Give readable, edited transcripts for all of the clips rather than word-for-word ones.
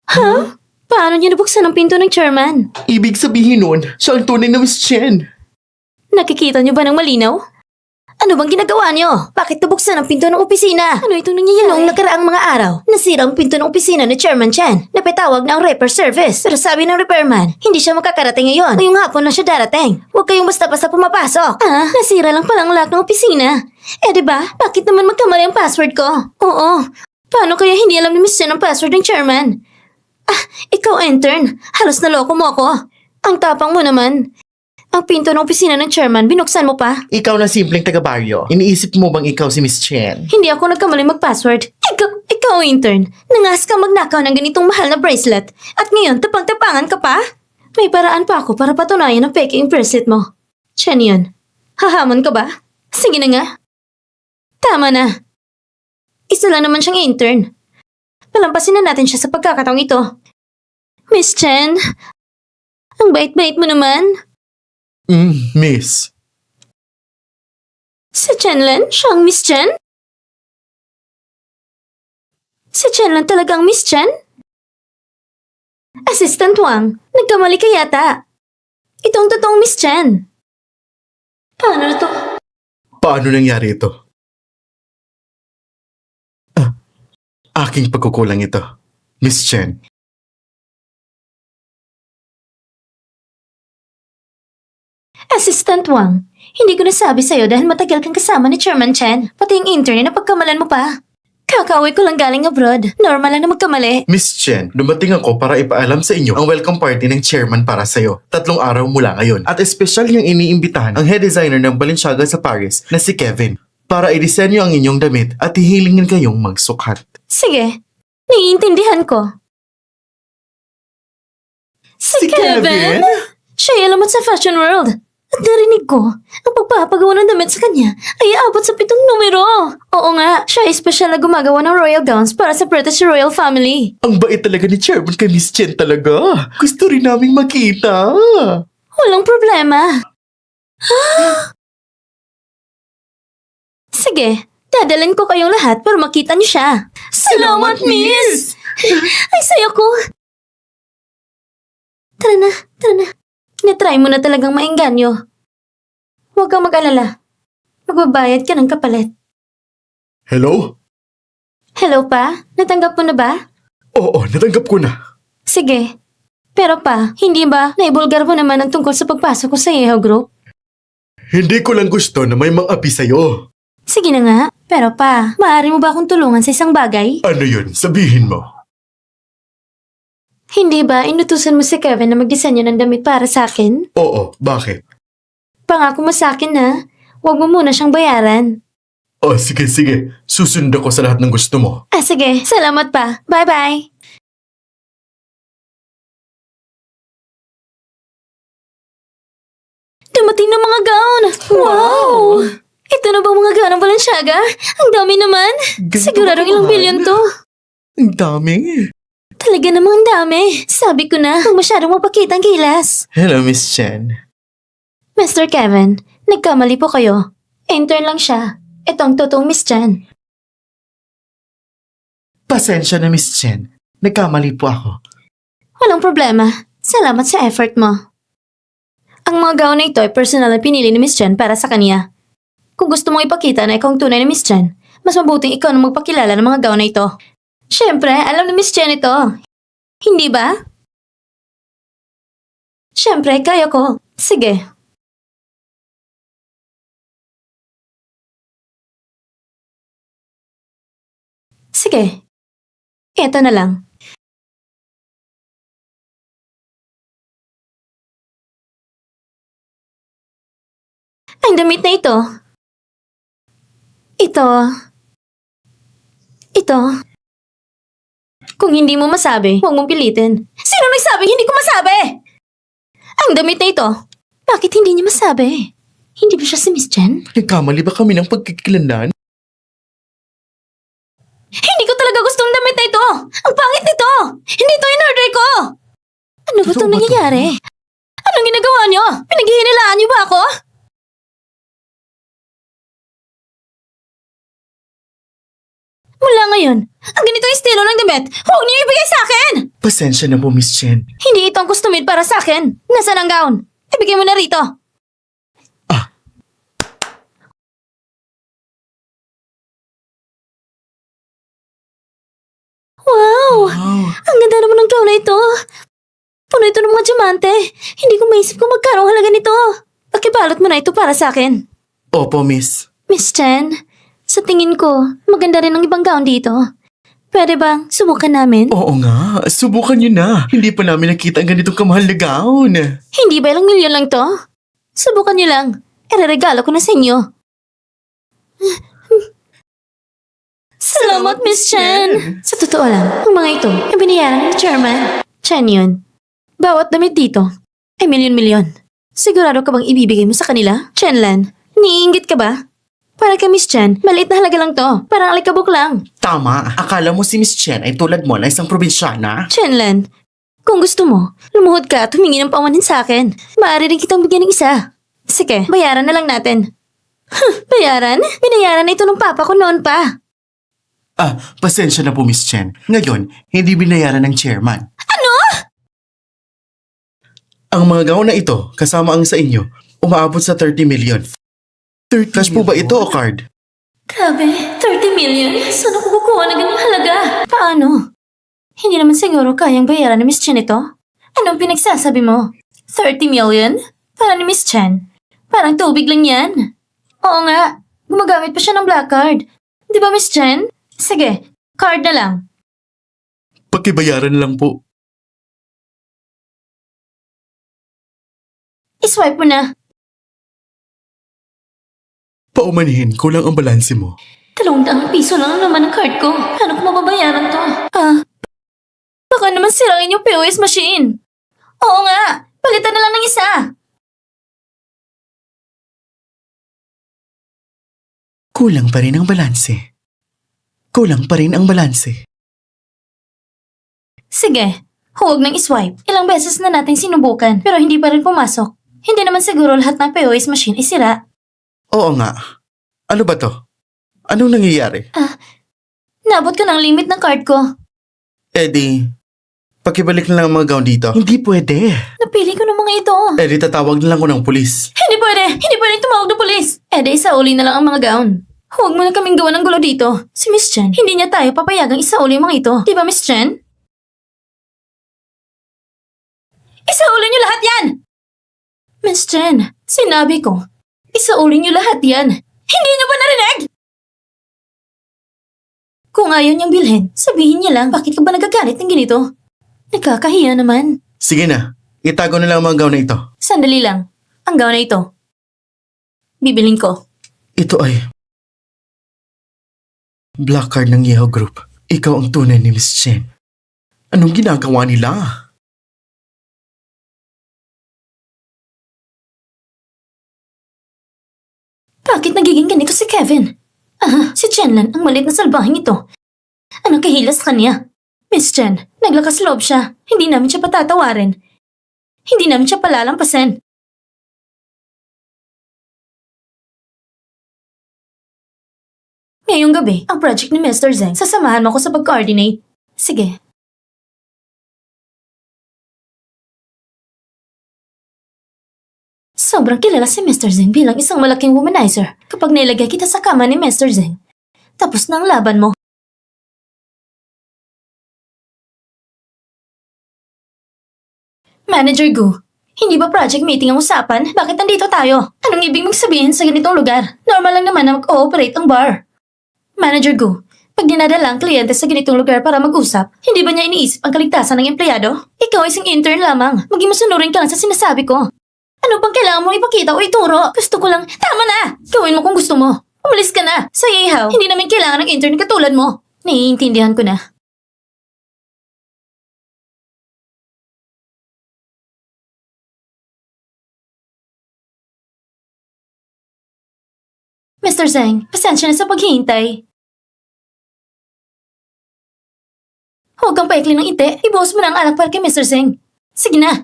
Ha? Paano niya nabuksan ang pinto ng chairman? Ibig sabihin nun, siya ang tunay na Miss Chen. Nakikita niyo ba ng malinaw? Ano bang ginagawa niyo? Bakit nabuksan ang pinto ng opisina? Ano itong nangyayari? Noong nakaraang mga araw, nasira ang pinto ng opisina ni Chairman Chen. Napatawag na ang repair service. Pero sabi ng repairman, hindi siya makakarating ngayon. Ngayong hapon na siya darating. Huwag kayong basta-basta pumapasok. Nasira lang pala ang lock ng opisina. Eh diba, bakit naman magkamali ang password ko? Oo. Paano kaya hindi alam ni Miss Chen ang password ng chairman? Ikaw intern. Halos naloko mo ako. Ang tapang mo naman. Ang pinto ng opisina ng chairman, binuksan mo pa? Ikaw na simpleng taga-baryo. Iniisip mo bang ikaw si Miss Chen? Hindi ako nagkamali mag-password. Ikaw intern. Nangas ka magnakaw ng ganitong mahal na bracelet. At ngayon, tapang-tapangan ka pa? May paraan pa ako para patunayan ang fake yung bracelet mo. Chen yun. Hahamon ka ba? Sige na nga. Tama na. Isa lang naman siyang intern. Palampasin na natin siya sa pagkakataong ito. Miss Chen, ang bait-bait mo naman. Miss. Si Chenlen, siya ang Miss Chen? Si Chenlen talaga ang Miss Chen? Assistant Wang, nagkamali ka yata. Ito ang totoong Miss Chen. Paano na to? Paano nangyari ito? Aking pagkukulang ito. Miss Chen. Assistant Wang, hindi ko nasabi sa'yo dahil matagal kang kasama ni Chairman Chen. Pati yung intern na pagkamalan mo pa. Kakauwi ko lang galing abroad. Normal lang na magkamali. Miss Chen, dumating ako para ipaalam sa inyo ang welcome party ng chairman para sa'yo. 3 araw mula ngayon. At espesyal niyang iniimbitahan ang head designer ng Balenciaga sa Paris na si Kevin para idisenyo ang inyong damit at hihilingin kayong magsukat. Sige, naiintindihan ko. Si Kevin? Siya ay alamat sa fashion world. At narinig ko, ang pagpapagawa ng damit sa kanya ay aabot sa 7 numero. Oo nga, siya ay espesyal na gumagawa ng royal gowns para sa British royal family. Ang bait talaga ni chairman kay Miss Chen talaga. Gusto rin naming makita. Walang problema. Sige, dadalhin ko kayong lahat para makita niyo siya. Salamat, miss! Ay, saya ko. Tara na. Natry mo na talagang maengganyo. Huwag kang mag-alala. Magbabayad ka ng kapalit. Hello? Hello pa? Natanggap mo na ba? Oo, natanggap ko na. Sige. Pero pa, hindi ba naibulgar mo naman ang tungkol sa pagpasok ko sa Yahoo Group? Hindi ko lang gusto na may mga api sa'yo. Sige na nga. Pero pa, maaari mo ba akong tulungan sa isang bagay? Ano yun? Sabihin mo. Hindi ba inutusan mo si Kevin na magdisenyo ng damit para sa akin? Oo, bakit? Pangako mo sa akin na huwag mo muna siyang bayaran. Oh, sige. Susunod ako sa lahat ng gusto mo. Sige. Salamat pa. Bye-bye. Dumating na mga gown! Wow! Ito na bang mga gown ng Balenciaga? Ang dami naman! Ganito Siguradong ba ilang kamahal? bilyon to. Ang dami. Talaga namang dami. Sabi ko na, huwag masyadong magpakita ang gilas. Hello, Miss Chen. Mr. Kevin, nagkamali po kayo. Intern lang siya. Ito ang totoong Miss Chen. Pasensya na, Miss Chen. Nagkamali po ako. Walang problema. Salamat sa effort mo. Ang mga gown na ito ay personal na pinili ni Miss Chen para sa kanya. Kung gusto mong ipakita na ikaw ang tunay na Miss Chen, mas mabuting ikaw na magpakilala ng mga gown na ito. Siyempre, alam ni Miss Chen ito. Hindi ba? Siyempre, kaya ko. Sige. Sige. Ito na lang. Ang damit na ito. Ito. Kung hindi mo masabi, huwag mong pilitin. Sino nagsabing hindi ko masabi? Ang damit na ito. Bakit hindi niya masabi? Hindi ba siya si Miss Chen? Nagkamali ba kami ng pagkikilanlan? Hindi ko talaga gustong damit na ito! Ang pangit nito! Hindi ito in-order ko! Ano ba Totoo itong ba to? nangyayari? Anong ginagawa niyo? Pinaghihinilaan niyo ba ako? Mula ngayon ngayon? Ang ganitong estilo ng damit, huwag niyo ibigay sa akin! Pasensya na po, Miss Chen. Hindi ito ang custom made para sa akin. Nasaan ang gown? Ibigay mo na rito. Ah. Wow! Wow. Ang ganda naman ng gown na ito. Puno ito ng mga diamante. Hindi ko maisip kung magkano ang halaga nito. Pakibalot mo na ito para sa akin. Opo, Miss. Miss Chen, sa tingin ko, maganda rin ang ibang gown dito. Pwede bang subukan namin? Oo nga, subukan niyo na. Hindi pa namin nakita ang ganitong kamahal na gown. Hindi ba ilang milyon lang to? Subukan niyo lang. Ireregalo ko na sa inyo. Salamat, Miss Chen! Sa totoo lang, ang mga ito ay binayaran ng chairman. Chen yun. Bawat damit dito ay milyon-milyon. Sigurado ka bang ibibigay mo sa kanila? Chenlan, niinggit ka ba? Para kay Miss Chen, maliit na halaga lang to. Parang alikabok lang. Tama, akala mo si Miss Chen ay tulad mo na isang probinsyana? Chenlan, kung gusto mo, lumuhod ka at humingi ng paumanhin sa akin. Maaari rin kitang bigyan ng isa. Sige, bayaran na lang natin. Bayaran? Binayaran na ito ng papa ko noon pa. Pasensya na po, Miss Chen. Ngayon, hindi binayaran ng chairman. Ano? Ang mga gown na ito, kasama ang sa inyo, umaabot sa 30 million. 30 Cash po ba ito o card? Grabe, 30 million? Saan ako kukuha na ganyang halaga? Paano? Hindi naman siguro kayang bayaran ni Miss Chen ito? Anong pinagsasabi mo? 30 million? Para ni Miss Chen? Parang tubig lang yan. Oo nga, gumagamit pa siya ng black card. Di ba, Miss Chen? Sige, card na lang. Pakibayaran lang po. I-swipe mo na. Paumanhin, kulang ang balanse mo. 200 piso lang ang laman ng card ko. Paano ko mababayaran to? Baka naman sirain yung POS machine. Oo nga, palitan na lang ng isa. Kulang pa rin ang balanse. Kulang pa rin ang balanse. Sige, huwag nang iswipe. Ilang beses na natin sinubukan pero hindi pa rin pumasok. Hindi naman siguro lahat ng POS machine ay sira. Oo nga. Ano ba to? Anong nangyayari? Nabot ko ng limit ng card ko. Eddie, pakibalik na lang ang mga gown dito. Hindi pwede. Napili ko ng mga ito. Eddie, tatawag na lang ko ng pulis. Hindi pwede! Hindi pwede tumawag ng polis! Di isauli na lang ang mga gown. Huwag mo na kaming gawa ng gulo dito. Si Miss Chen, hindi niya tayo papayagang isauli ang mga ito. Di ba, Miss Chen? Isauli niyo lahat yan! Miss Chen, sinabi ko, isauli niyo lahat yan. Hindi niyo ba narinig? Kung ayaw niyang bilhin, sabihin niya lang bakit ka ba nagagalit ng ganito? Nakakahiya naman. Sige na, itago na lang ang mga gown na ito. Sandali lang. Ang gown na ito. Bibilin ko. Ito ay black card ng Yeo Group. Ikaw ang tunay ni Miss Chen. Anong ginagawa nila? Bakit nagiging ganito si Kevin? Si Chenlan ang malit na salbahing ito. Anong kahilas kanya? Miss Chen, naglakas loob siya. Hindi namin siya patatawarin. Hindi namin siya palalampasin. Ngayong gabi, ang project ni Mr. Zeng, sasamahan mo ko sa pag-coordinate. Sige. Sobrang kilala si Mr. Zeng bilang isang malaking womanizer kapag nailagay kita sa kama ni Mr. Zeng. Tapos na ang laban mo. Manager Gu, hindi ba project meeting ang usapan? Bakit nandito tayo? Anong ibig mong sabihin sa ganitong lugar? Normal lang naman na mag-ooperate ang bar. Manager Gu, pag dinadala ang kliyente sa ganitong lugar para mag-usap, hindi ba niya iniisip ang kaligtasan ng empleyado? Ikaw ay isang intern lamang. Maging masunurin ka lang sa sinasabi ko. Ano bang kailangan mong ipakita o ituro? Gusto ko lang, tama na! Gawin mo kung gusto mo. Umalis ka na. Sa ihaw, hindi namin kailangan ng intern katulad mo. Naiintindihan ko na. Mr. Zeng, pasensya na sa paghihintay. Huwag kang paikli ng ite. Ibuhos mo na ang alak para kay Mr. Zeng. Sige na.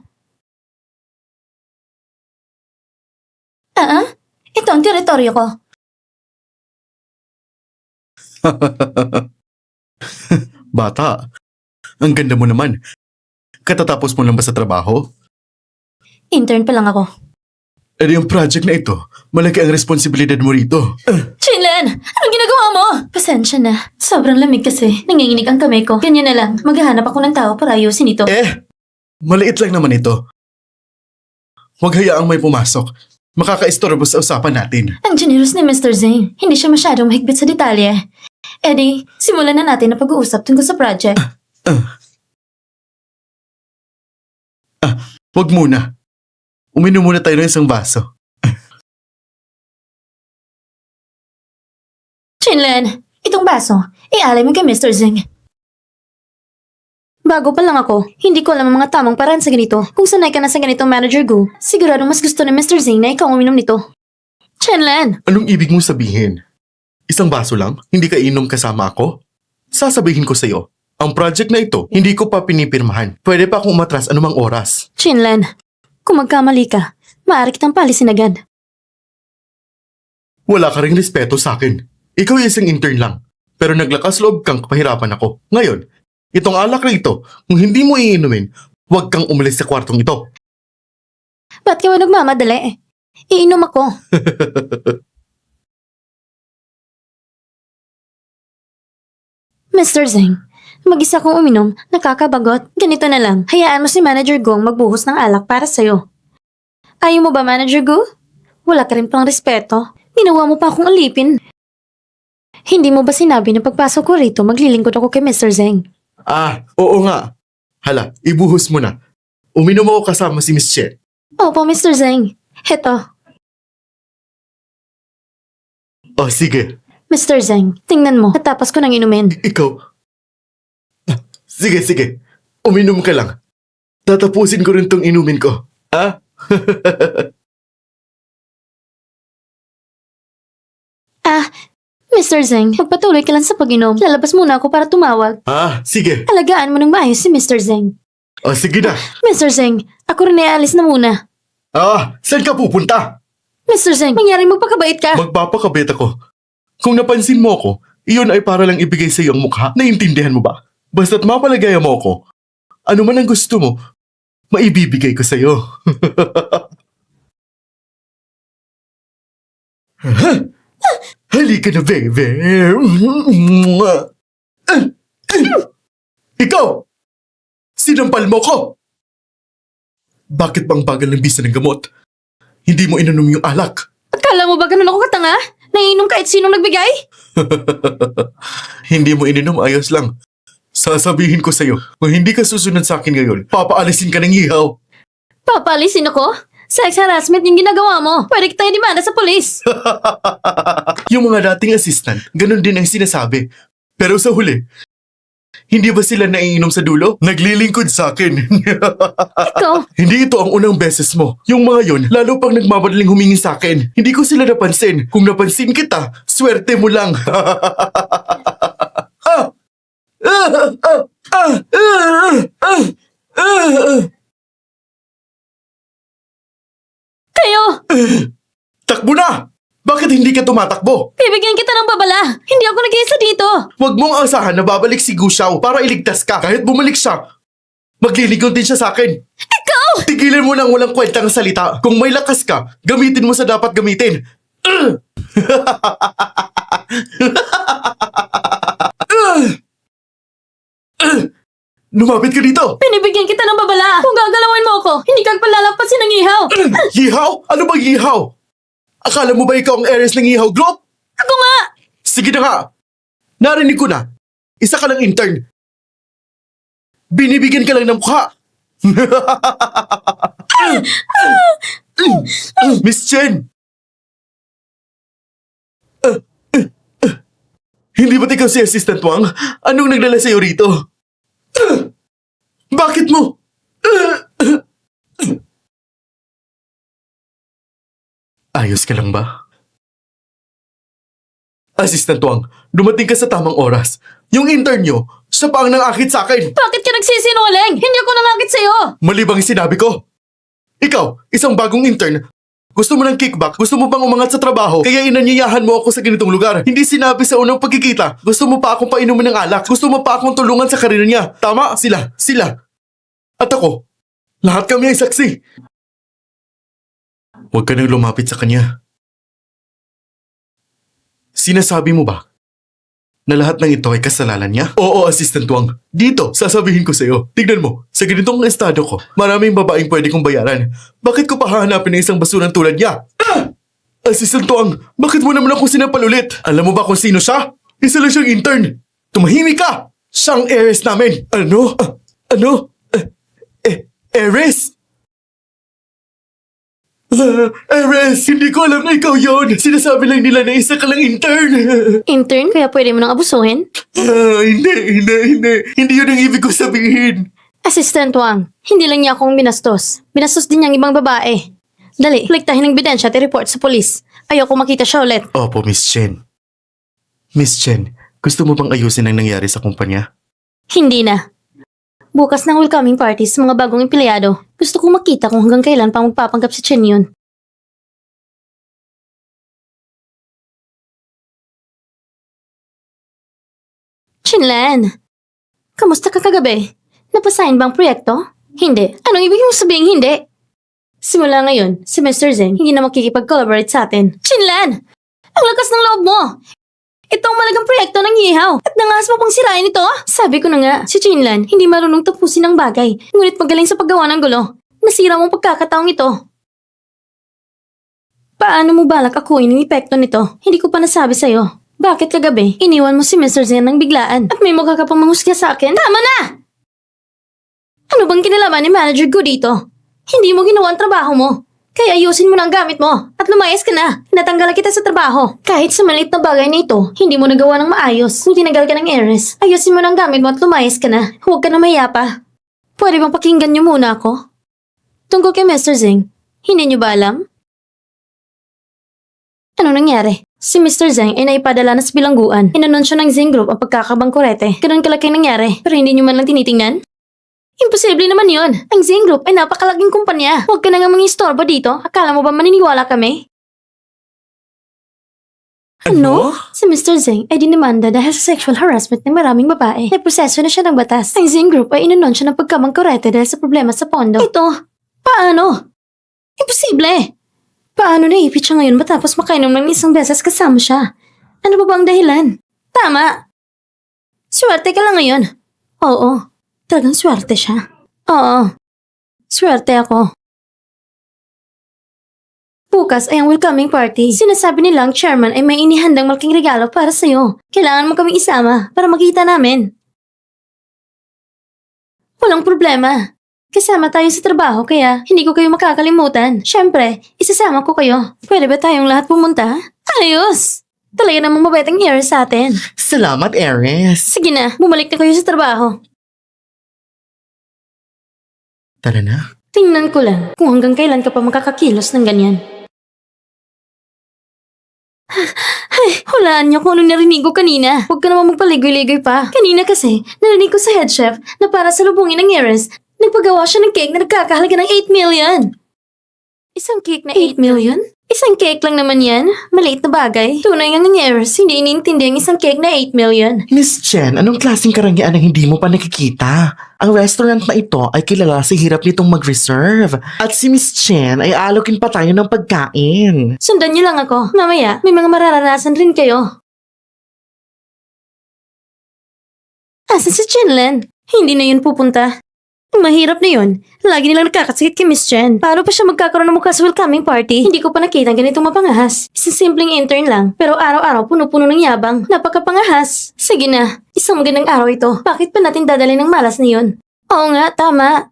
Ito ang teritoryo ko. Bata, ang ganda mo naman. Katatapos mo lang ba sa trabaho? Intern pa lang ako. Eh yung project na ito, malaki ang responsibilidad mo rito. Chinlen! Anong ginagawa mo? Pasensya na. Sobrang lamig kasi. Nanginginig ang kamay ko. Ganyan na lang. Maghahanap ako ng tao para ayusin ito. Maliit lang naman ito. Huwag hayaang may pumasok. Makakaistorbo sa usapan natin. Ang generous ni Mr. Zane. Hindi siya masyadong mahigpit sa detalye. Eddie, simulan na natin ang pag-uusap tungkol sa project. Huwag muna. Uminom muna tayo ng isang baso. Chinlen, itong baso, ialay mo kay Mr. Zing. Bago pa lang ako, hindi ko alam ang mga tamang paraan sa ganito. Kung sanay ka na sa ganitong Manager Gu, sigurado mas gusto ni Mr. Zing na ikaw uminom nito. Chinlen, Anong ibig mong sabihin? Isang baso lang? Hindi ka inom kasama ako? Sasabihin ko sa'yo, ang project na ito, hindi ko pa pinipirmahan. Pwede pa akong umatras anumang oras. Chinlen, kung magkamali ka, maaari kitang palisin agad. Wala ka ring respeto sa akin. Ikaw ay isang intern lang. Pero naglakas loob kang kapahirapan ako. Ngayon, itong alak na ito, kung hindi mo iinumin, huwag kang umalis sa kwartong ito. Ba't ka nagmamadali? Iinom ako. Mr. Zeng, mag-isa kong uminom, nakakabagot. Ganito na lang, hayaan mo si Manager Gong magbuhos ng alak para sa'yo. Ayaw mo ba, Manager Gu? Wala ka rin pang respeto. Ginawa mo pa akong alipin. Hindi mo ba sinabi na pagpasok ko rito, maglilingkod ako kay Mr. Zeng? Oo nga. Hala, ibuhos mo na. Uminom ako kasama si Miss Chen. Opo, Mr. Zeng. Heto, Oh, sige. Mr. Zeng, tingnan mo, natapos ko nang inumin. Ikaw. Sige. Uminom ka lang. Tatapusin ko rin tong inumin ko. Mr. Zeng, magpatuloy ka lang sa pag-inom. Lalabas muna ako para tumawag. Sige. Alagaan mo ng maayos si Mr. Zeng. Sige na. Mr. Zeng, ako rin ay alis na muna. Saan ka pupunta? Mr. Zeng, mangyaring magpakabait ka. Magpapakabit ako. Kung napansin mo ako, iyon ay para lang ibigay sa iyo ang mukha. Naiintindihan mo ba? Basta't mapalagaya mo ako, ano man ang gusto mo, maibibigay ko sa iyo. Halika na, baby. Ikaw! Sinampal mo ko! Bakit bang bagal ng bisa ng gamot? Hindi mo ininom yung alak. Akala mo ba ganun ako katanga? Naiinom kahit sinong nagbigay? Hindi mo ininom, ayos lang. Sasabihin ko sa'yo, kung hindi ka susunod sa akin ngayon, papaalisin ka ng ihaw. Papalisin ako? Sex harassment yung ginagawa mo. Pwede kitang idemanda sa polis. Yung mga dating assistant, ganun din ang sinasabi. Pero sa huli, hindi ba sila naiinom sa dulo? Naglilingkod sa akin. Ikaw, Hindi ito ang unang beses mo. Yung mga yon, lalo pang nagmamadaling humingi sa akin. Hindi ko sila napansin. Kung napansin kita, swerte mo lang. kayo! Takbo na! Bakit hindi ka tumatakbo? Bibigyan kita ng babala. Hindi ako nag-iisa dito. Huwag mong asahan na babalik si Gu Xiao para iligtas ka. Kahit bumalik siya, magliligaw din siya sa akin. Ikaw! Tigilan mo ng walang kwentang salita. Kung may lakas ka, gamitin mo sa dapat gamitin. Lumapit ka dito! Binibigyan kita ng babala. Kung gagalawin mo ako, hindi ka palalampasin ng ihaw. Yihaw? Ano bang yihaw? Akala mo ba ikaw ang heiress ng Yihaw Group? Ako nga! Sige na nga! Narinig ko na. Isa ka lang intern. Binibigyan ka lang ng mukha. Miss Chen! Hindi ba't ikaw si Assistant Wang? Anong nagdala sa'yo rito? Bakit mo? Ayos ka lang ba? Assistant Wang, dumating ka sa tamang oras. Yung intern nyo, siya pa ang nangakit sa akin. Bakit ka nagsisinungaling? Hindi ako nangakit sa'yo. Mali bang sinabi ko? Ikaw, isang bagong intern, Gusto mo ng kickback? Gusto mo bang umangat sa trabaho? Kaya inanyayahan mo ako sa ganitong lugar. Hindi sinabi sa unang pagkikita. Gusto mo pa akong painumin ng alak. Gusto mo pa akong tulungan sa karera niya. Tama? Sila. At ako. Lahat kami ay saksi. Huwag ka nang lumapit sa kanya. Sinasabi mo ba na lahat ng ito ay kasalanan niya? Oo, Assistant Wang. Dito, sasabihin ko sa'yo. Tignan mo, sa ganitong estado ko, maraming babaeng pwede kong bayaran. Bakit ko pa hahanapin ng isang basurang tulad niya? Assistant Wang, bakit mo naman ako sinapal ulit? Alam mo ba kung sino siya? Isa lang siyang intern. Tumahimik ka! Siyang heiress namin. Heiress? Heiress, hindi ko alam na ikaw yon. Sinasabi lang nila na isa ka lang intern. Intern, kaya pwede mo nang abusuhin? Hindi. Hindi yun ang ibig ko sabihin. Assistant Wang, hindi lang niya akong binastos. Binastos din niya ang ibang babae. Dali, kolektahin ng ebidensya at i-report sa polis. Ayoko makita siya ulit. Opo, Miss Chen. Miss Chen, gusto mo bang ayusin ang nangyari sa kumpanya? Hindi na. Bukas ng welcoming party sa mga bagong empleyado. Gusto kong makita kung hanggang kailan pang magpapanggap si Chen yun. Chinlan, kamusta ka kagabi? Napasign bang proyekto? Hindi. Anong ibig mong sabihin hindi? Simula ngayon, si Mr. Zeng hindi na makikipag-collaborate sa atin. Chinlan! Ang lakas ng loob mo! Ito ang malagang proyekto ng Yihaw at nangas mo pang sirain ito? Sabi ko na nga, si Chinlan hindi marunong tapusin ang bagay, ngunit magaling sa paggawa ng gulo. Nasira mong pagkakataong ito. Paano mo balak akuin ang epekto nito? Hindi ko pa nasabi sa'yo. Bakit kagabi, iniwan mo si Mr. Zen ng biglaan at may mukha ka pang manghusga sa akin? Tama na! Ano bang kinalaman ni Manager Gu dito? Hindi mo ginawa ang trabaho mo. Kaya ayusin mo na ang gamit mo at lumayas ka na. Natanggalan kita sa trabaho. Kahit sa maliit na bagay na ito, hindi mo nagawa ng maayos. Kung tinagal ka ng heiress, ayusin mo na ang gamit mo at lumayas ka na. Huwag ka na mahiya pa. Pwede bang pakinggan niyo muna ako? Tungkol kay Mr. Zeng, hindi niyo ba alam? Ano nangyari? Si Mr. Zeng ay naipadala na sa bilangguan. Inanunsyo ng Zeng Group ang pagkakabangkurete. Ganun kalaki nangyari, pero hindi niyo man lang tinitingnan? Imposible naman yon. Ang Zeng Group ay napakalaging kumpanya. Huwag ka na nga mangistorbo dito. Akala mo ba maniniwala kami? Ano? Si Mr. Zeng ay dinimanda dahil sa sexual harassment ng maraming babae. May proseso na siya ng batas. Ang Zeng Group ay inanunsyo ng pagkamangkurete dahil sa problema sa pondo. Ito, paano? Imposible! Paano naipit siya ngayon matapos makainom ng isang beses kasama siya? Ano ba ba ang dahilan? Tama! Swerte ka lang ngayon. Oo. Talagang swerte siya. Oo. Swerte ako. Bukas ay ang welcoming party. Sinasabi nilang chairman ay may inihandang malaking regalo para sa'yo. Kailangan mo kaming isama para makita namin. Walang problema. Kasama tayo sa trabaho kaya hindi ko kayo makakalimutan. Siyempre, isasama ko kayo. Pwede ba tayong lahat pumunta? Ayos! Talaga namang mabait ang heiress sa atin. Salamat, Heiress. Sige na, bumalik na kayo sa trabaho. Tara na. Tingnan ko lang kung hanggang kailan ka pa makakakilos ng ganyan. Ay, hulaan niyo kung ano narinig ko kanina. Huwag ka naman magpaligoy-ligoy pa. Kanina kasi, narinig ko sa head chef na para sa lubungin ng heiress, nagpagawa siya ng cake na nagkakahalaga ng 8 million. Isang cake na 8 million? Isang cake lang naman yan. Maliit na bagay. Tunay nga ng heiress, hindi iniintindi ang isang cake na 8 million. Miss Chen, anong klaseng karangyaan ang hindi mo pa nakikita? Ang restaurant na ito ay kilala sa hirap nitong mag-reserve. At si Miss Chen ay alokin pa tayo ng pagkain. Sundan niyo lang ako. Mamaya, may mga mararanasan rin kayo. Asa si Chenlen? Hindi na yun pupunta. Ang mahirap na yun. Lagi nilang nakakasakit kay Miss Chen. Paano pa siya magkakaroon ng mukha sa welcoming party? Hindi ko pa nakita ang ganitong mapangahas. Isang simpleng intern lang, pero araw-araw puno-puno ng yabang. Napakapangahas. Sige na, isang magandang araw ito. Bakit pa natin dadalhin ng malas na yun? Oo nga, tama.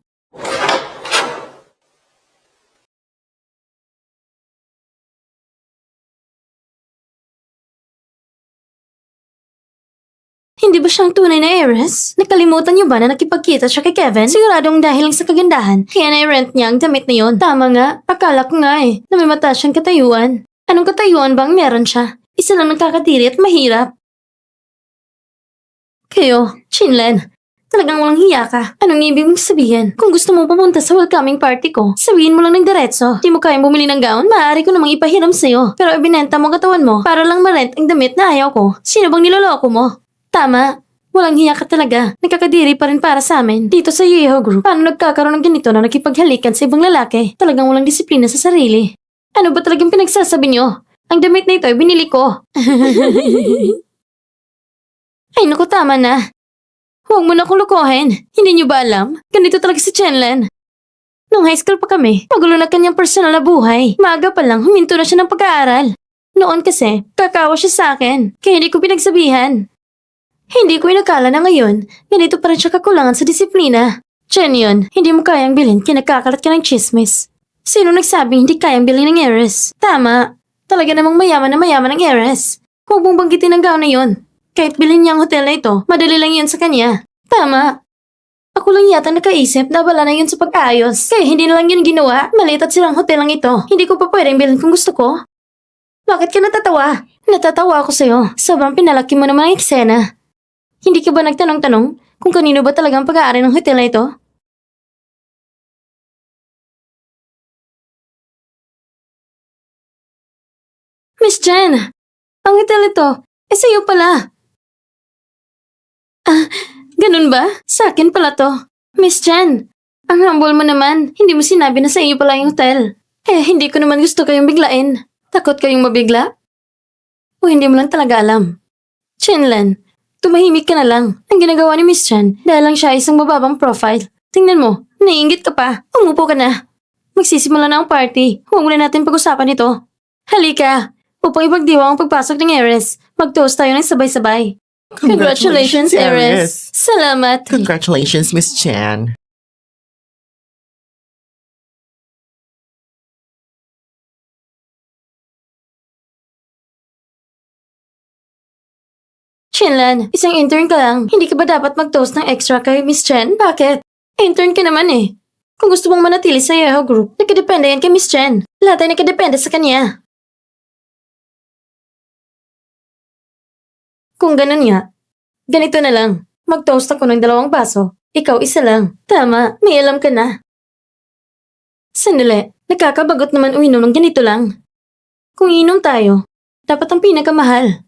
Hindi ba siyang tunay na heiress? Nakalimutan niyo ba na nakipagkita siya kay Kevin? Siguradong dahil lang sa kagandahan, kaya na-rent niya ang damit na yun. Tama nga, akala ko nga na may mata siyang katayuan. Anong katayuan bang meron siya? Isa lang nagkakadiri at mahirap. Kayo, Chinlen, Talagang walang hiya ka. Anong ibig mong sabihin? Kung gusto mo pumunta sa welcoming party ko, sabihin mo lang ng diretso. Di mo kayang bumili ng gown, maaari ko namang ipahiram sa'yo. Pero ibinenta mo katawan mo para lang ma-rent ang damit na ayaw ko. Sino bang niloloko mo? Tama. Walang hiya ka talaga. Nagkakadiri pa rin para sa amin. Dito sa Yeho Group, paano nagkakaroon ng ganito na nakipaghalikan sa ibang lalaki? Talagang walang disiplina sa sarili. Ano ba talagang pinagsasabi niyo? Ang damit na ito ay binili ko. Ay naku, tama na. Huwag mo na akong lukohin. Hindi niyo ba alam? Ganito talaga si Chenlen. Nung high school pa kami, magulo na kanyang personal na buhay. Maaga pa lang, huminto na siya ng pag-aaral. Noon kasi, kakawa siya sa akin. Kaya hindi ko pinagsabihan. Hindi ko inakala na ngayon, ganito pa rin siya kakulangan sa disiplina. Chen yun, hindi mo kayang bilhin, kinakakalat ka ng chismis. Sino nagsabing hindi kayang bilhin ng heiress? Tama. Talaga namang mayaman ang heiress. Huwag mong banggitin ang gown na yun. Kahit bilhin niya ang hotel na ito, madali lang yun sa kanya. Tama. Ako lang yata nakaisip na wala na yun sa pag-aayos. Kaya hindi na lang yun ginawa. Maliit at silang hotel lang ito. Hindi ko pa pwedeng bilhin kung gusto ko. Bakit ka natatawa? Natatawa ako sa'yo. Sobrang pinalaki mo naman ang eksena. Hindi ka ba nagtanong-tanong kung kanino ba talaga ang pag-aari ng hotel na ito? Miss Jen, ang hotel ito, sa'yo pala. Ah, ganun ba? Sa akin pala to. Miss Jen, ang humble mo naman. Hindi mo sinabi na sa iyo pala yung hotel. Hindi ko naman gusto kayong biglain. Takot kayong mabigla? O hindi mo lang talaga alam? Chenlan, tumahimik ka na lang. Ang ginagawa ni Miss Chen dahil lang siya isang mababang profile. Tingnan mo, naiingit ka pa. Umupo ka na. Magsisimula na ang party. Huwag muna natin pag-usapan ito. Halika, upang ipagdiwang ang pagpasok ng heiress. Mag-toast tayo ng sabay-sabay. Congratulations, heiress. Salamat. Congratulations, Miss Chan. Chinlan, isang intern ka lang. Hindi ka ba dapat mag-toast ng extra kay Miss Chen? Bakit? Intern ka naman eh. Kung gusto mong manatili sa Yeho Group, nakadepende yan kay Miss Chen. Lahat ay nakadepende sa kanya. Kung ganun nga, ganito na lang. Mag-toast ako ng 2 baso. Ikaw isa lang. Tama, may alam ka na. Sandali, nakakabagot naman uminom ng ganito lang. Kung inom tayo, dapat ang pinakamahal.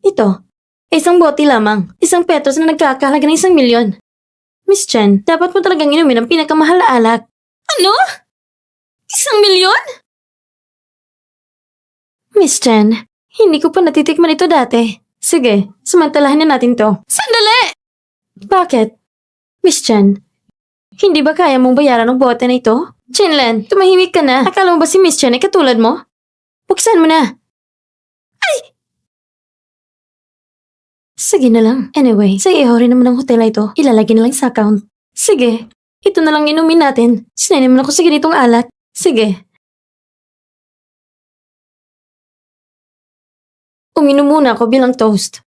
Ito, isang bote lamang. 1 pesos na nagkakahalaga ng 1 milyon. Miss Chen, dapat mo talagang inumin ang pinakamahal na alak. Ano? 1 milyon? Miss Chen, hindi ko pa natitikman ito dati. Sige, samantalahin na natin to. Sandali! Bakit? Miss Chen, hindi ba kaya mong bayaran ng bote na ito? Chinlan, tumahimik ka na. Akala mo ba si Miss Chen ay katulad mo? Buksan mo na. Sige na lang. Anyway, sa iho rin naman ang hotel na ito. Ilalagay na lang sa account. Sige. Ito na lang inumin natin. Sinay naman ako sa ganitong alak. Sige. Uminom muna ako bilang toast.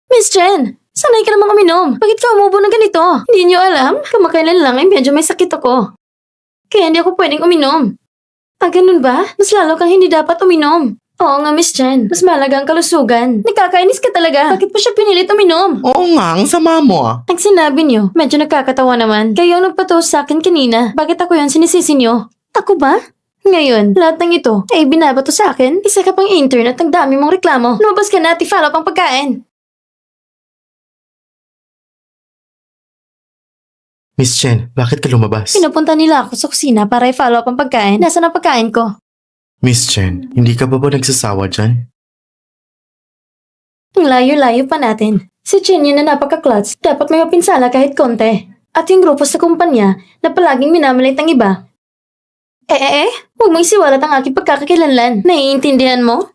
Miss Chen, sanay ka namang uminom. Bakit ka umubo ng ganito? Hindi niyo alam? Kamakailan lang ay medyo may sakit ako. Kaya hindi ako pwedeng uminom. Ganun ba? Mas lalo kang hindi dapat uminom. Oo nga, Miss Chen. Mas mahalaga ang kalusugan. Nakakainis ka talaga. Bakit pa siya pinilit uminom? Oo nga, ang sama mo ah. Ang sinabi niyo, medyo nagkakatawa naman. Kayo ang nagpatoast sa akin kanina. Bakit ako yan sinisisi niyo? Ako ba? Ngayon, lahat ng ito ay binabato sa akin. Isa ka pang intern at ang dami mong reklamo. Lumabas ka na at i-follow pang pagkain. Miss Chen, bakit ka lumabas? Pinapunta nila ako sa kusina para i-follow up ang pagkain. Nasaan ang pagkain ko? Miss Chen, hindi ka ba nagsasawa dyan? Ang layo-layo pa natin. Si Chen yun na napaka-clutch. Dapat may mapinsala kahit konti. At yung grupo sa kumpanya na palaging minamalit ang iba. Huwag mo isiwalat ang aking pagkakakilanlan. Naiintindihan mo?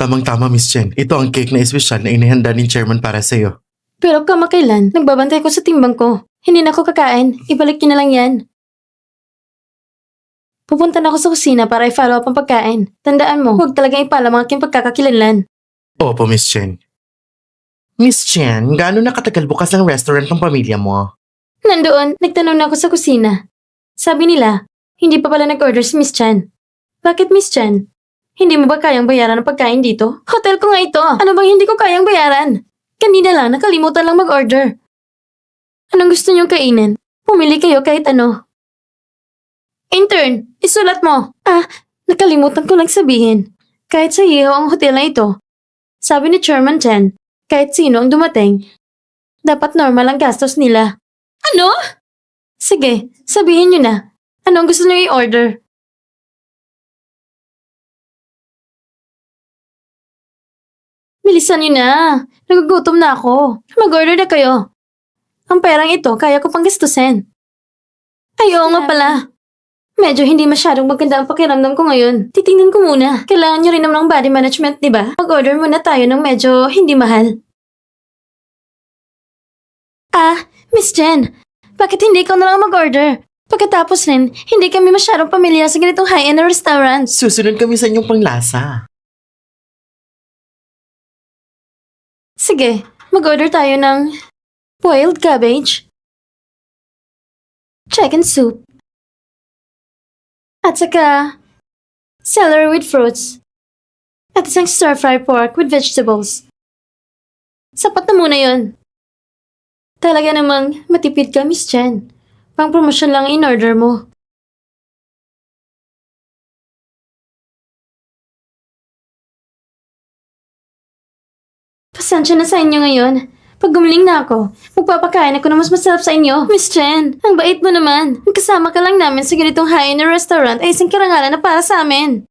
Tamang-tama, Miss Chen. Ito ang cake na espesyal na inihanda ni Chairman para sa'yo. Pero kamakailan, nagbabantay ko sa timbang ko. Hindi na ako kakain. Ibalik niyo na lang yan. Pupunta na ako sa kusina para i-follow up ang pagkain. Tandaan mo, huwag talagang ipalam ang aking pagkakakilanlan. Opo, Miss Chen. Miss Chen, gaano na katagal bukas ang restaurant ng pamilya mo? Nandoon, nagtanong na ako sa kusina. Sabi nila, hindi pa pala nag-order si Miss Chan. Bakit Miss Chan? Hindi mo ba kayang bayaran ang pagkain dito? Hotel ko nga ito. Ano bang hindi ko kayang bayaran? Kanina lang, nakalimutan lang mag-order. Anong gusto niyong kainin? Pumili kayo kahit ano. Intern, isulat mo. Nakalimutan ko lang sabihin. Kahit sa ihaw ang hotel na ito. Sabi ni Chairman Chen, kahit sino ang dumating, dapat normal ang gastos nila. Ano? Sige, sabihin niyo na. Anong gusto niyo i-order? Bilisan niyo na. Nagugutom na ako. Mag-order na kayo. Ang perang ito, kaya ko pang gastusin. Ay, oo nga pala. Medyo hindi masyadong maganda ang pakiramdam ko ngayon. Titingnan ko muna. Kailangan niyo rin naman ng body management, di ba? Mag-order muna tayo ng medyo hindi mahal. Miss Jen, bakit hindi ikaw na lang mag-order? Pagkatapos rin, hindi kami masyadong pamilyar sa ganitong high-end na restaurants. Susunod kami sa inyong panglasa. Sige, mag-order tayo ng boiled cabbage, chicken soup, at saka celery with fruits, at isang stir-fry pork with vegetables. Sapat na muna yun. Talaga namang matipid ka, Miss Chen. Pang promosyon lang in-order mo. Pasensya na sa inyo ngayon. Pag gumaling na ako, magpapakain ako ng mas masarap sa inyo. Miss Chen, ang bait mo naman. Kasama ka lang namin sa ganitong high-end na restaurant ay isang karangalan na para sa amin.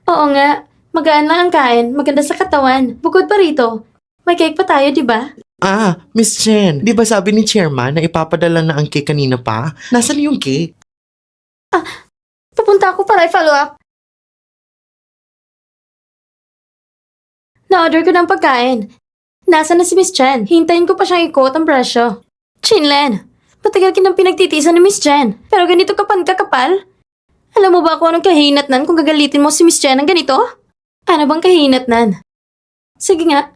Oo nga, magaan lang ang kain, maganda sa katawan. Bukod pa rito, may cake pa tayo, di ba? Miss Chen, di ba sabi ni chairman na ipapadala na ang cake kanina pa? Nasaan yung cake? Pupunta ako para i-follow up. Na-order ko ng pagkain. Nasaan na si Miss Chen? Hintayin ko pa siyang i-quote ang presyo. Chinlen, matagal kinang pinagtitiisan ni Miss Chen. Pero ganito ka pang kakapal? Alam mo ba kung anong kahinatnan kung gagalitin mo si Miss Chen ng ganito? Ano bang kahinatnan? Sige nga.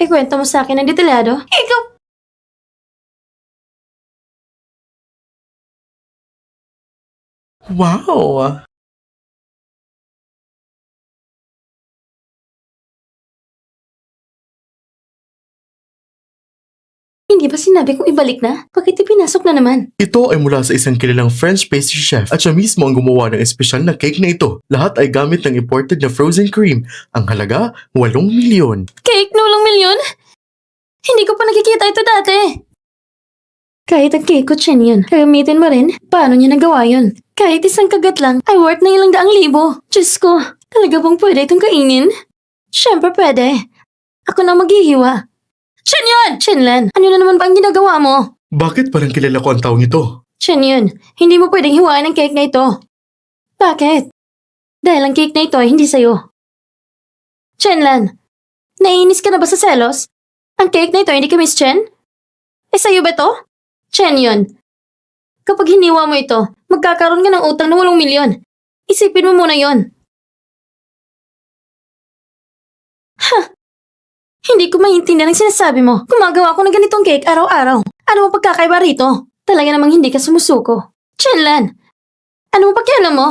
Ikwento mo sa akin ng detalyado. Ikaw! Wow! Hindi ba sinabi kong ibalik na? Bakit ipinasok na naman? Ito ay mula sa isang kilalang French pastry chef at siya mismo ang gumawa ng espesyal na cake na ito. Lahat ay gamit ng imported na frozen cream. Ang halaga, 8 milyon. Cake na 8 milyon? Hindi ko pa nakikita ito dati. Kahit ang cake ko, Chen yun. Gagamitin mo rin? Paano niya nagawa yun? Kahit isang kagat lang, ay worth na ilang daang libo. Diyos ko, talaga bang pwede itong kainin? Siyempre pwede. Ako na maghihiwa. Chen yun! Chenlan, ano na naman ba ang ginagawa mo? Bakit parang kilala ko ang taong ito? Chen yun, hindi mo pwedeng hiwain ang cake na ito. Bakit? Dahil ang cake na ito ay hindi sa'yo. Chenlan, naiinis ka na ba sa selos? Ang cake na ito hindi ka Miss Chen? Sa'yo ba to? Chen yun. Kapag hiniwa mo ito, magkakaroon ka ng utang na 8 milyon. Isipin mo muna yon. Hindi ko maintindihan ang sinasabi mo. Gumagawa ako ng ganitong cake araw-araw. Ano mo pagkakaiba rito? Talaga namang hindi ka sumusuko. Chenlan, ano mo pakialam mo?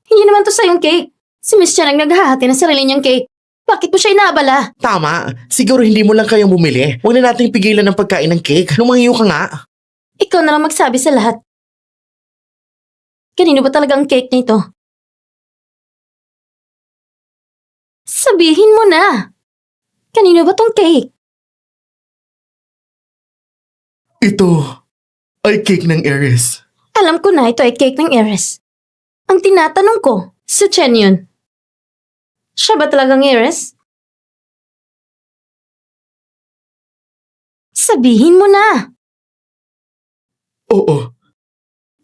Hindi naman to sa'yong cake. Si Miss Chen ang naghahati ng sarili niyang cake. Bakit mo siya inaabala? Tama, siguro hindi mo lang kayang bumili. Huwag na nating pigilan ng pagkain ng cake. Lumangiyo ka nga. Ikaw na lang magsabi sa lahat. Kanino ba talaga ang cake na ito? Sabihin mo na! Kanino ba tong cake? Ito ay cake ng heiress. Alam ko na ito ay cake ng heiress. Ang tinatanong ko, si Chen yun. Siya ba talagang heiress? Sabihin mo na! Oo,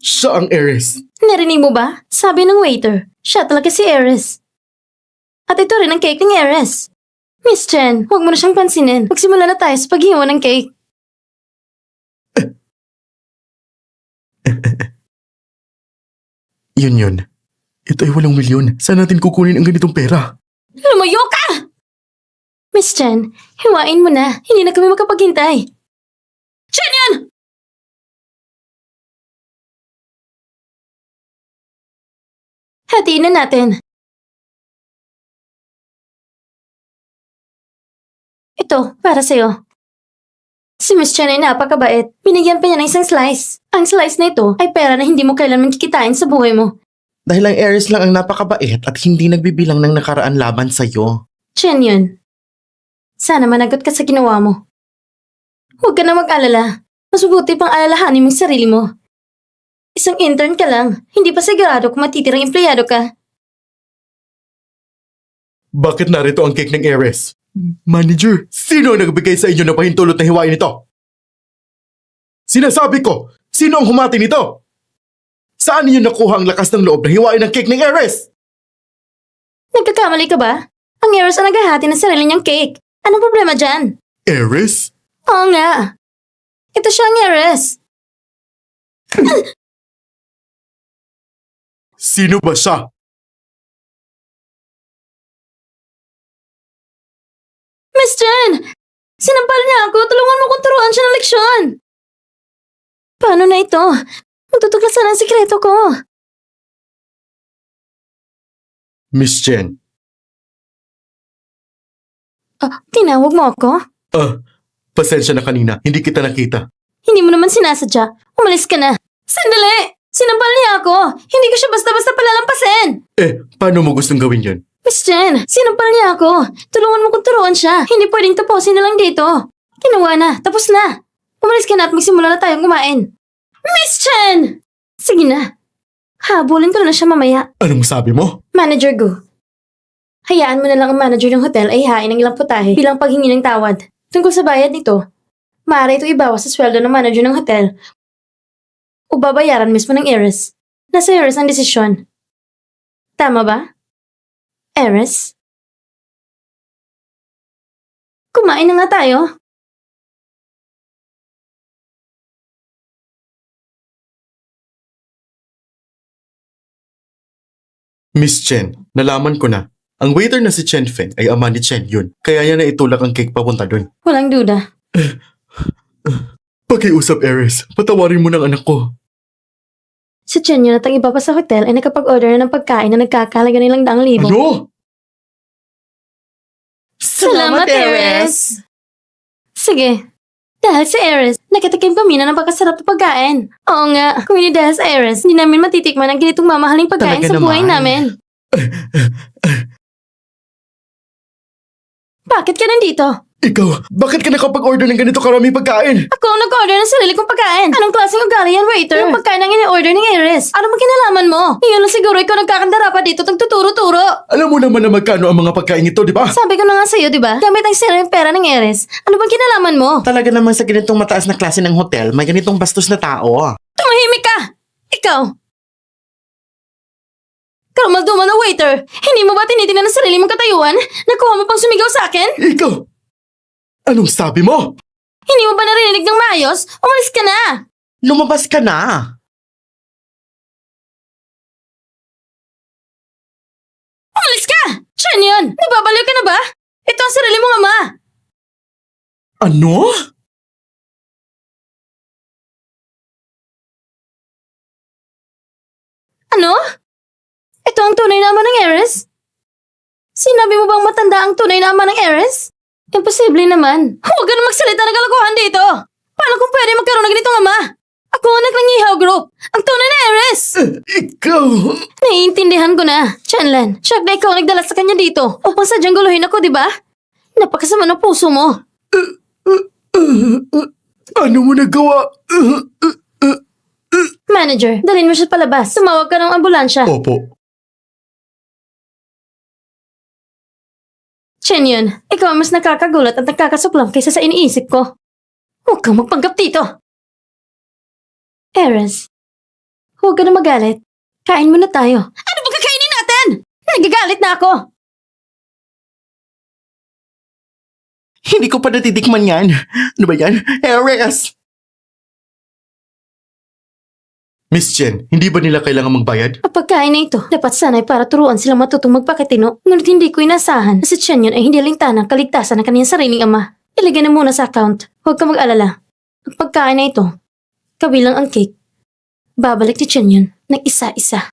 siya ang heiress. Narinig mo ba? Sabi ng waiter, siya talaga si heiress. At ito rin ang cake ng heiress. Miss Chen, huwag mo na siyang pansinin. Magsimula na tayo sa paghiwa ng cake. Yun. Ito ay 8 milyon. Saan natin kukunin ang ganitong pera? Lumayo ka! Miss Chen, hiwain mo na. Hindi na kami makapaghintay. Chen yan! Hatiin na natin. Ito, para sa'yo. Si Miss Chen ay napakabait. Binigyan pa niya ng isang slice. Ang slice na ito ay pera na hindi mo kailanman kikitain sa buhay mo. Dahil ang Aries lang ang napakabait at hindi nagbibilang ng nakaraan laban sa'yo. Chen yun. Sana managot ka sa ginawa mo. Huwag ka na mag-alala. Mas mabuti pang alalahanin mong sarili mo. Isang intern ka lang. Hindi pa sigurado kung matitirang empleyado ka. Bakit narito ang cake ng Aries? Manager, sino ang nagbigay sa inyo ng pahintulot na hiwain ito? Sinasabi ko, sino ang humati nito? Saan niyo nakuha ang lakas ng loob na hiwain ang cake ng Aries? Nagkakamali ka ba? Ang Eros ang naghahati ng sarili niyang cake. Anong problema dyan? Aries? Oo nga. Ito siya ang Eros. Sino ba siya? Miss Chen! Sinampal niya ako. Tulungan mo kong turuan siya ng leksyon. Paano na ito? Matutuklasan ang sikreto ko. Miss Chen. Tinawag mo ako? Pasensya na kanina, hindi kita nakita. Hindi mo naman sinasadya. Umalis ka na. Sandali! Sinampal niya ako. Hindi ko siya basta-basta palalampasin. Paano mo gustong gawin yun? Miss Chen, sinampal niya ako. Tulungan mo kong turuan siya. Hindi pwedeng tapusin na lang dito. Ginawa na. Tapos na. Umalis ka na at magsimula na tayong kumain. Miss Chen! Sige na. Habulin ko na siya mamaya. Anong sabi mo? Manager Gu. Hayaan mo na lang ang manager ng hotel ay hain ng ilang putahe bilang paghingi ng tawad. Tungkol sa bayad nito, maaari ito ibawas sa sweldo ng manager ng hotel o babayaran mismo ng heiress. Nasa heiress ang desisyon. Tama ba? Heiress? Kumain na nga tayo. Miss Chen, nalaman ko na. Ang waiter na si Chen Feng ay ama ni Chen Yun. Kaya niya na itulak ang cake papunta dun. Walang duda. Pakiusap, Aries. Patawarin mo ng anak ko. Si Chen yun at ang iba pa sa hotel ay nakapag-order na ng pagkain na nagkakalaga ng 100,000. Ano? Salamat, Eris! Sige. Dahil sa Eris, nakatikim kami na ng pagkasarap na pagkain. Oo nga, kung hindi dahil sa Eris, hindi namin matitikman ang ganitong mamahaling pagkain Talaga sa buhay naman. namin. Bakit ka nandito? Ikaw, bakit ka nakapag-order ng ganito karaming pagkain? Ako ang nag-order ng sarili kong pagkain. Anong klaseng ugali yan, waiter? Yung pagkain ang ini-order ni Eris. Ano bang kinalaman mo? Ngayon lang siguro ikaw nagkakandara pa dito tagtuturo-turo. Alam mo naman na magkano ang mga pagkain ito, di ba? Sabi ko na nga sa'yo, di ba? Gamit ang sarili pera ng Eris. Ano bang kinalaman mo? Talaga naman sa ganitong mataas na klase ng hotel, may ganitong bastos na tao. Tumahimik ka! Ikaw! Karumalduman na waiter! Hindi mo ba tinitingnan ang sarili mong katayuan? Nakuha mo pang sumigaw sa akin? Ikaw! Anong sabi mo? Hindi mo ba narinig ng maayos? Umalis ka na! Lumabas ka na! Umalis ka! Siyan yun! Nababaliw ka na ba? Ito ang sarili mong ama! Ano? Ano? Ito ang tunay na ama ng Eris? Sinabi mo bang matanda ang tunay na ama ng Eris? Imposible naman. Huwag ka na magsalita ng kalokohan dito! Paano kung pwede magkaroon ng ganitong ama? Ako ang naglangihaw group! Ang tunay na Eris! Ikaw! Naiintindihan ko na. Chanlan, siya na ikaw ang nagdala sa kanya dito upang sadyang guluhin ako, di ba? Napakasama ng puso mo. Ano mo nagawa? Manager, dalhin mo siya palabas. Tumawag ka ng ambulansya. Opo. Chen yun, ikaw ang mas nakakagulat at nakakasuklam kaysa sa iniisip ko. Huwag kang magpanggap dito. Eres, huwag ka na magalit. Kain muna tayo. Ano ba kakainin natin? Nagagalit na ako. Hindi ko pa natitikman yan. Ano ba yan? Aries! Miss Chen, hindi ba nila kailangan magbayad? Ang pagkain na ito, dapat sana'y para turuan silang matutong magpakatino. Ngunit hindi ko inasahan na si Chen yun ay hindi lingtanan ng kaligtasan ng kanyang sariling ama. Ilagay na muna sa account. Huwag ka mag-alala. Ang pagkain na ito, kabilang ang cake, babalik ni Chen yun ng isa-isa.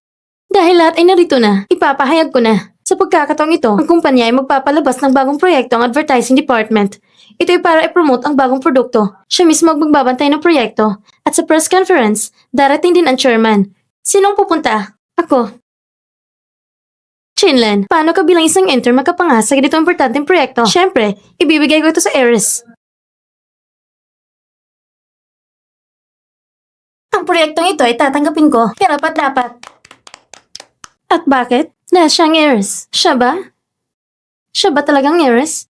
Dahil lahat ay narito na, ipapahayag ko na. Sa pagkakataong ito, ang kumpanya ay magpapalabas ng bagong proyekto ang advertising department. Ito ay para i-promote ang bagong produkto. Siya mismo ang magbabantay ng proyekto. At sa press conference, darating din ang chairman. Sinong pupunta? Ako. Chinlen, paano ka bilang isang intern magkapangasa sa ganito importanteng proyekto? Siyempre, ibibigay ko ito sa Eris. Ang proyektong ito ay tatanggapin ko, karapat dapat. At bakit? Dahil siya ang heiress. Siya ba? Siya ba talagang heiress?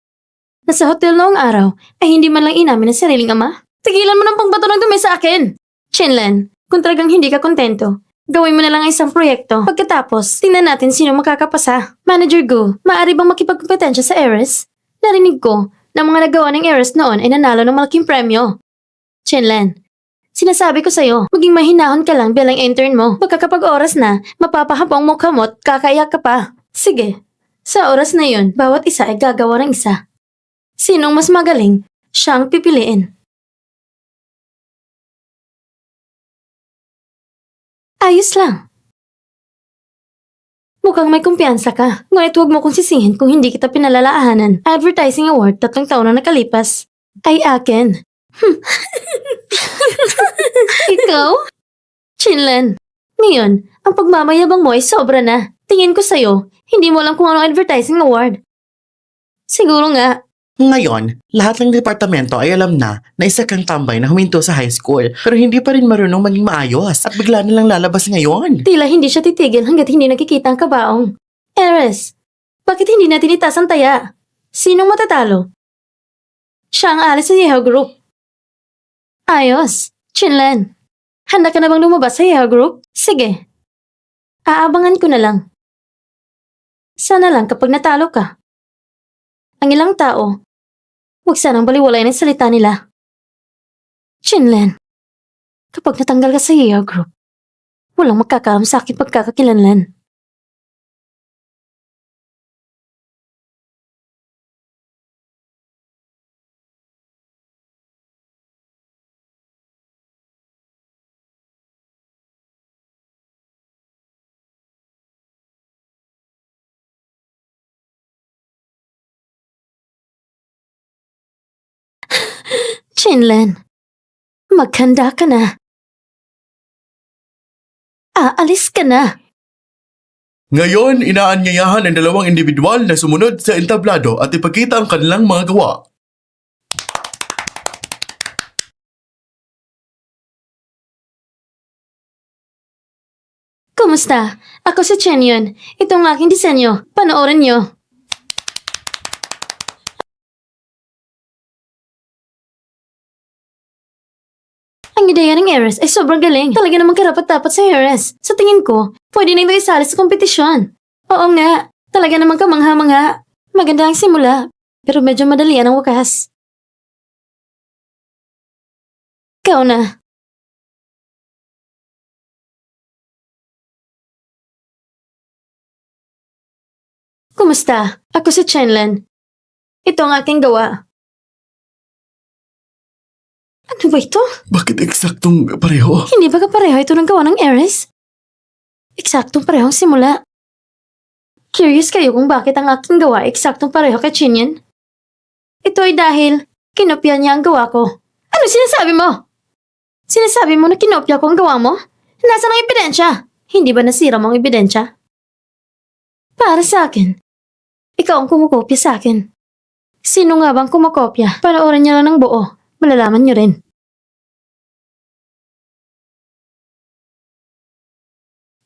Nasa hotel noong araw ay hindi man lang inamin ng sariling ama? Tigilan mo ng pangbato ng dumi sa akin! Chinlen, kung talagang hindi ka kontento, gawin mo na lang ang isang proyekto. Pagkatapos, tingnan natin sino makakapasa. Manager Gu, maaari bang makipagkompetensya sa heiress? Narinig ko na mga nagawa ng heiress noon ay nanalo ng malaking premyo. Chinlen, sinasabi ko sa'yo, maging mahinahon ka lang bilang intern mo. Baka kapag oras na, mapapahapong mukha mo at kakaiyak ka pa. Sige, sa oras na yun, bawat isa ay gagawa ng isa. Sinong mas magaling, siyang pipiliin. Ayos lang. Mukhang may kumpiyansa ka, ngunit huwag mo kong sisingin kung hindi kita pinalalaanan. Advertising award 3 taon na nakalipas. Ay akin. Ikaw? Chinlen, ngayon, ang pagmamayabang mo ay sobra na. Tingin ko sa'yo, hindi mo alam kung anong advertising award. Siguro nga. Ngayon, lahat ng departamento ay alam na isa kang tambay na huminto sa high school pero hindi pa rin marunong maging maayos at bigla nilang lalabas ngayon. Tila hindi siya titigil hanggat hindi nakikita ang kabaong. Eres, bakit hindi natin itaas ang taya? Sinong matatalo? Siya ang alis sa Yehao Group. Ayos. Chinlen, handa ka na bang lumabas sa Yehao Group? Sige. Aabangan ko na lang. Sana lang kapag natalo ka. Ang ilang tao, huwag sanang baliwalain ang salita nila. Chinlen, kapag natanggal ka sa Yehao Group, walang magkakaroon sa aking pagkakakilanlan. Chinlen, maghanda ka na. Aalis ka na. Ngayon, inaanyayahan ang dalawang individual na sumunod sa entablado at ipakita ang kanilang mga gawa. Kumusta? Ako si Chen Yun. Ito ang aking disenyo. Panoorin niyo. Ang ideya ng Eris ay sobrang galing. Talaga namang karapat-dapat sa Eris. Sa tingin ko, pwede na ito isali sa kompetisyon. Oo nga, talaga namang kamangha-mangha. Maganda ang simula, pero medyo madali ang wakas. Ikaw na. Kumusta? Ako si Chenlen. Ito ang aking gawa. Ano ba ito? Bakit eksaktong pareho? Hindi ba kapareho ito ng gawa ng Eris? Eksaktong parehong simula. Curious kayo kung bakit ang aking gawa ay eksaktong pareho kay Chinyan? Ito ay dahil kinopya niya ang gawa ko. Ano sinasabi mo? Sinasabi mo na kinopya ko ang gawa mo? Nasaan ang ebidensya? Hindi ba nasira mo ang ebidensya? Para sa akin, ikaw ang kumukopya sa akin. Sino nga bang kumakopya? Panoorin niyo lang ng buo. Malalaman niyo rin.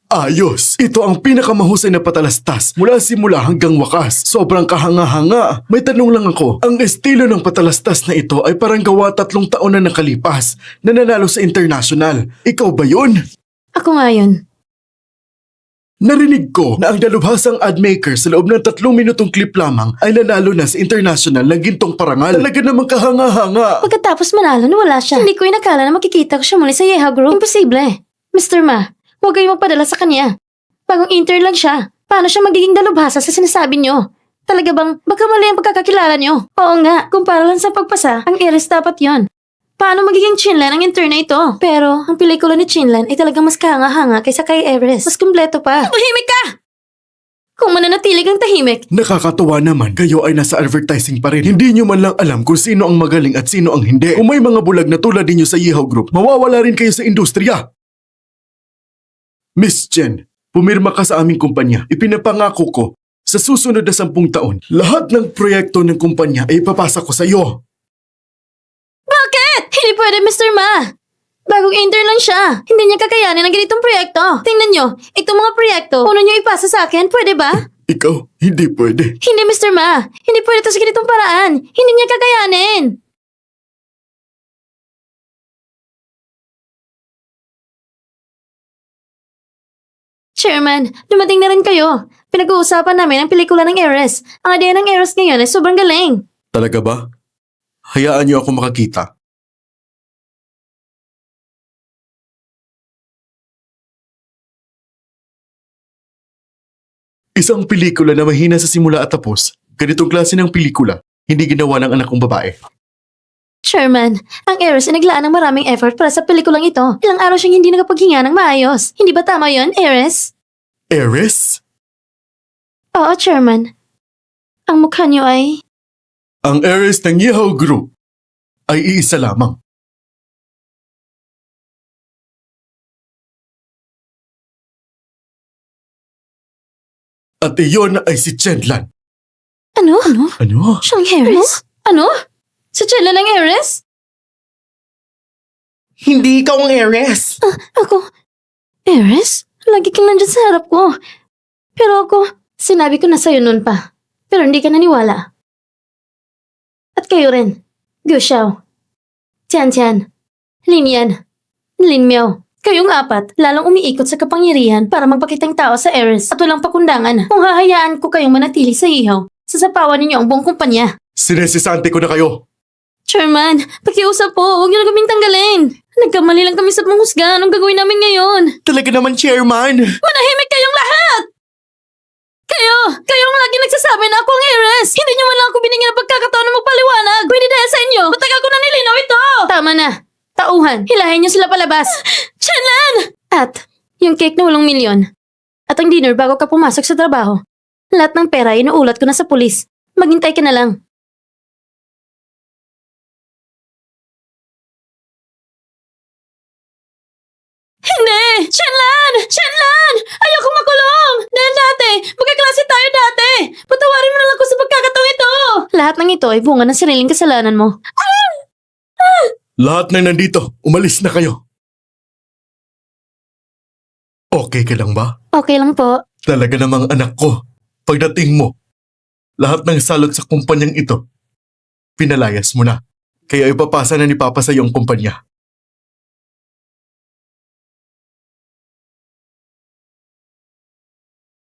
Ayos! Ito ang pinakamahusay na patalastas mula simula hanggang wakas. Sobrang kahanga-hanga. May tanong lang ako. Ang estilo ng patalastas na ito ay parang gawa 3 taon na nakalipas na nanalo sa international. Ikaw ba yun? Ako nga yun. Narinig ko na ang dalubhasang ad maker sa loob ng 3 minutong clip lamang ay nanalo na sa international ng gintong parangal. Talaga namang kahanga-hanga. Pagkatapos manalo, nawala siya. Hindi ko inakala na makikita ko siya muli sa Yeha Group. Imposible. Mr. Ma, huwag kayong magpadala sa kanya. Bagong intern lang siya. Paano siya magiging dalubhasa sa sinasabi niyo? Talaga bang baka mali ang pagkakakilala niyo? Oo nga, kumpara lang sa pagpasa, ang Eris dapat yon. Paano magiging Chinlan ang intern na ito? Pero, ang pelikula ni Chinlan ay talagang mas kahanga-hanga kaysa kay Eris. Mas kumpleto pa. Tahimik ka! Kung mananatili kang tahimik, Nakakatuwa naman, kayo ay nasa advertising pa rin. Hindi nyo man lang alam kung sino ang magaling at sino ang hindi. Kung may mga bulag na tulad ninyo sa Yeehaw Group, mawawala rin kayo sa industriya. Miss Chen, pumirma ka sa aming kumpanya. Ipinapangako ko, sa susunod na 10 taon, lahat ng proyekto ng kumpanya ay ipapasa ko sa iyo. bakit? Hindi pwede, Mr. Ma. Bagong intern lang siya. Hindi niya kakayanin ang ganitong proyekto. Tingnan niyo, itong mga proyekto, una niyo ipasa sa akin, pwede ba? Ikaw, hindi pwede. Hindi, Mr. Ma. Hindi pwede ito sa ganitong paraan. Hindi niya kakayanin. Chairman, dumating na rin kayo. Pinag-uusapan namin ang pelikula ng Eris. Ang idea ng Eris ngayon ay sobrang galing. Talaga ba? Hayaan niyo ako makakita. Isang pelikula na mahina sa simula at tapos. Ganitong klase ng pelikula, hindi ginawa ng anak kong babae. Chairman, ang Eris ay naglaan ng maraming effort para sa pelikulang ito. Ilang araw siyang hindi nakapaghinga ng maayos. Hindi ba tama yon, Eris? Eris? Oo, Chairman. Ang mukha niyo ay... Ang Eris ng Yeehaw Group ay iisa lamang. At iyon ay si Chenlan. Ano? Ano? Ano? Siyang Eris? Ano? Sa Chela ng Eris? Hindi ikaw ang heiress! Ako? Eris? Lagi kang nandyan sa harap ko. Pero ako, sinabi ko na sa'yo noon pa. Pero hindi ka naniwala. At kayo rin. Gu Xiao. Tian Tian. Lin Yan. Lin Miao. Kayong apat, lalong umiikot sa kapangyarihan para magpakitang tao sa Eris at walang pakundangan. Kung hahayaan ko kayong manatili sa ihaw, sasapawan ninyo ang buong kumpanya. Sinesisante ko na kayo. Chairman, pakiusap po, huwag niyo na kaming tanggalin. Nagkamali lang kami sa panghusga. Anong gagawin namin ngayon? Talaga naman, Chairman! Manahimik kayong lahat! Kayo ang lagi nagsasabi na ako ang heiress. Hindi niyo man lang ako binigyan ng pagkakataon na magpaliwanag. Hindi dahil sa inyo. Matagal ko na nilinaw ito. Tama na. Tauhan. Hilahin niyo sila palabas. Chanlan! At yung cake na 8 milyon. At ang dinner bago ka pumasok sa trabaho. Lahat ng pera inuulat ko na sa pulis. Maghintay ka na lang. Hindi! Chanlan! Chanlan! Ayoko makulong! Dahil dati, magkaklase tayo dati! Patawarin mo na lang ko sa pagkakataong ito! Lahat ng ito ay bunga ng sariling kasalanan mo. Lahat na nandito, umalis na kayo. Okay ka lang ba? Okay lang po. Talaga namang anak ko. Pagdating mo, lahat ng salot sa kumpanyang ito, pinalayas mo na. Kaya ipapasa na ni Papa sa iyong kumpanya.